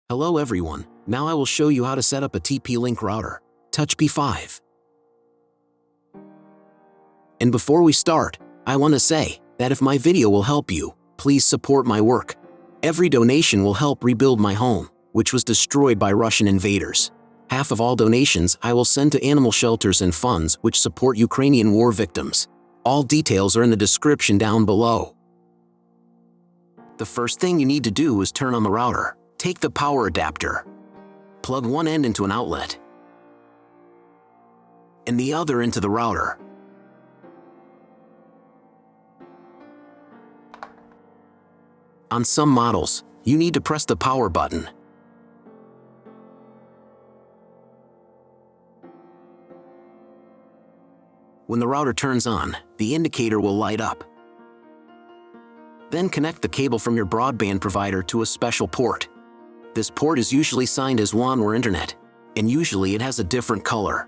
Hello everyone, now I will show you how to set up a TP-Link router, Touch P5. And before we start, I want to say that if my video will help you, please support my work. Every donation will help rebuild my home, which was destroyed by Russian invaders. Half of all donations I will send to animal shelters and funds which support Ukrainian war victims. All details are in the description down below. The first thing you need to do is turn on the router. Take the power adapter. Plug one end into an outlet and the other into the router. On some models, you need to press the power button. When the router turns on, the indicator will light up. Then connect the cable from your broadband provider to a special port. This port is usually signed as WAN or Internet, and usually it has a different color.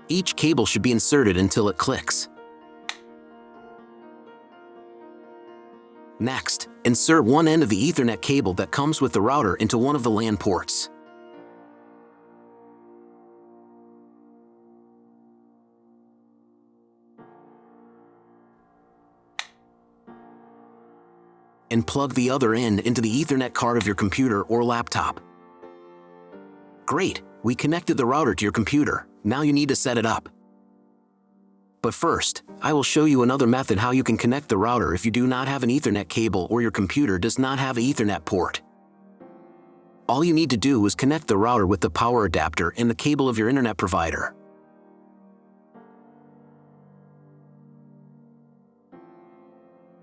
Each cable should be inserted until it clicks. Next, insert one end of the Ethernet cable that comes with the router into one of the LAN ports. And plug the other end into the Ethernet card of your computer or laptop. Great, we connected the router to your computer. Now you need to set it up. But first, I will show you another method how you can connect the router if you do not have an Ethernet cable or your computer does not have an Ethernet port. All you need to do is connect the router with the power adapter and the cable of your internet provider.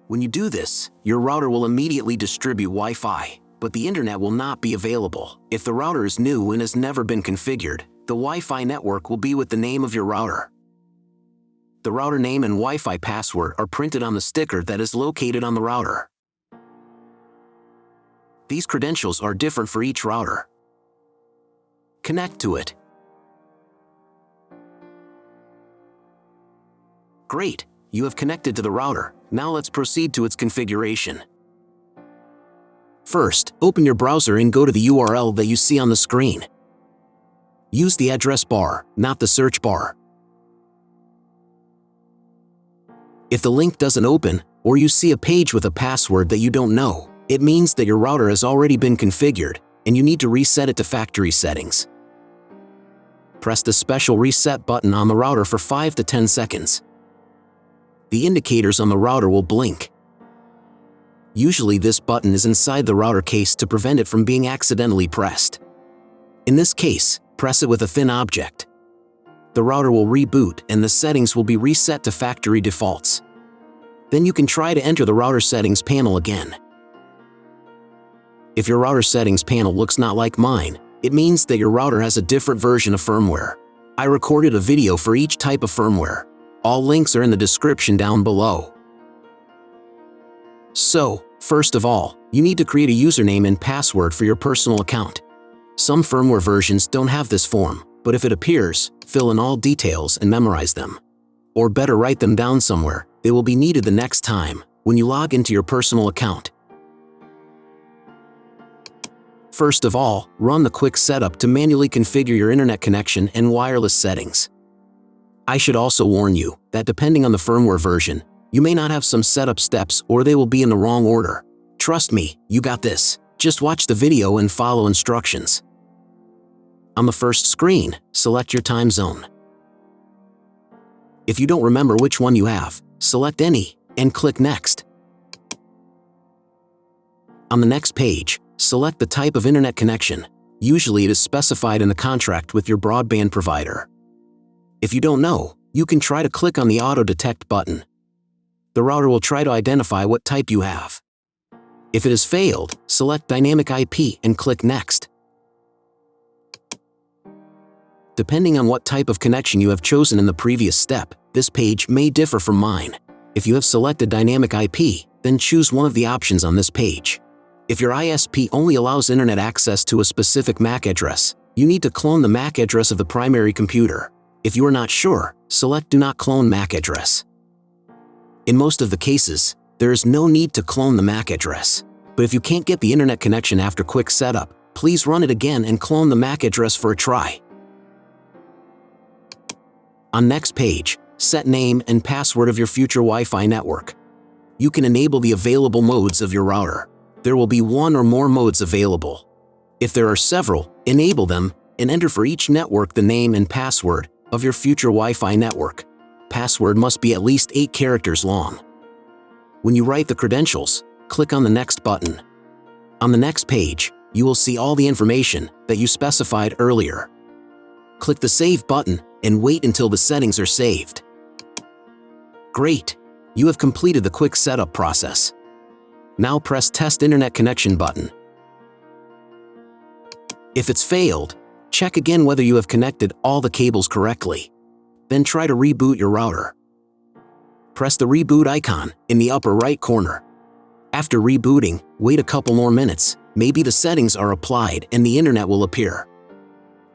When you do this, your router will immediately distribute Wi-Fi, but the internet will not be available. If the router is new and has never been configured, the Wi-Fi network will be with the name of your router. The router name and Wi-Fi password are printed on the sticker that is located on the router. These credentials are different for each router. Connect to it. Great, you have connected to the router. Now let's proceed to its configuration. First, open your browser and go to the URL that you see on the screen. Use the address bar, not the search bar. If the link doesn't open, or you see a page with a password that you don't know, it means that your router has already been configured, and you need to reset it to factory settings. Press the special reset button on the router for 5 to 10 seconds. The indicators on the router will blink. Usually this button is inside the router case to prevent it from being accidentally pressed. In this case, press it with a thin object. The router will reboot and the settings will be reset to factory defaults. Then you can try to enter the router settings panel again. If your router settings panel looks not like mine, it means that your router has a different version of firmware. I recorded a video for each type of firmware. All links are in the description down below. So, first of all, you need to create a username and password for your personal account. Some firmware versions don't have this form, but if it appears, fill in all details and memorize them. Or better, write them down somewhere. They will be needed the next time when you log into your personal account. First of all, run the quick setup to manually configure your internet connection and wireless settings. I should also warn you that depending on the firmware version, you may not have some setup steps or they will be in the wrong order. Trust me, you got this. Just watch the video and follow instructions. On the first screen, select your time zone. If you don't remember which one you have, select any and click Next. On the next page, select the type of internet connection. Usually it is specified in the contract with your broadband provider. If you don't know, you can try to click on the Auto Detect button. The router will try to identify what type you have. If it has failed, select Dynamic IP and click Next. Depending on what type of connection you have chosen in the previous step, this page may differ from mine. If you have selected Dynamic IP, then choose one of the options on this page. If your ISP only allows internet access to a specific MAC address, you need to clone the MAC address of the primary computer. If you are not sure, select Do Not Clone MAC Address. In most of the cases, There is no need to clone the MAC address. But if you can't get the internet connection after quick setup, please run it again and clone the MAC address for a try. On next page, set name and password of your future Wi-Fi network. You can enable the available modes of your router. There will be one or more modes available. If there are several, enable them and enter for each network the name and password of your future Wi-Fi network. Password must be at least 8 characters long. When you write the credentials, click on the Next button. On the next page, you will see all the information that you specified earlier. Click the Save button and wait until the settings are saved. Great! You have completed the quick setup process. Now press Test Internet Connection button. If it's failed, check again whether you have connected all the cables correctly. Then try to reboot your router. Press the reboot icon in the upper right corner. After rebooting, wait a couple more minutes. Maybe the settings are applied and the internet will appear.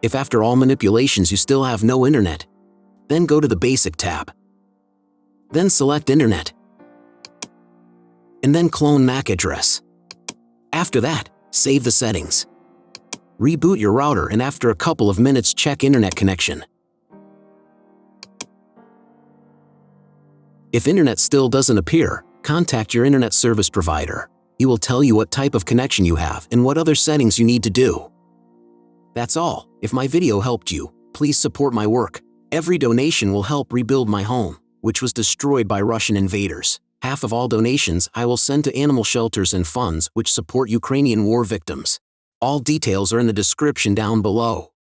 If after all manipulations you still have no internet, then go to the Basic tab. Then select Internet. And then clone MAC address. After that, save the settings. Reboot your router and after a couple of minutes check internet connection. If internet still doesn't appear, contact your internet service provider. He will tell you what type of connection you have and what other settings you need to do. That's all. If my video helped you, please support my work. Every donation will help rebuild my home, which was destroyed by Russian invaders. Half of all donations I will send to animal shelters and funds which support Ukrainian war victims. All details are in the description down below.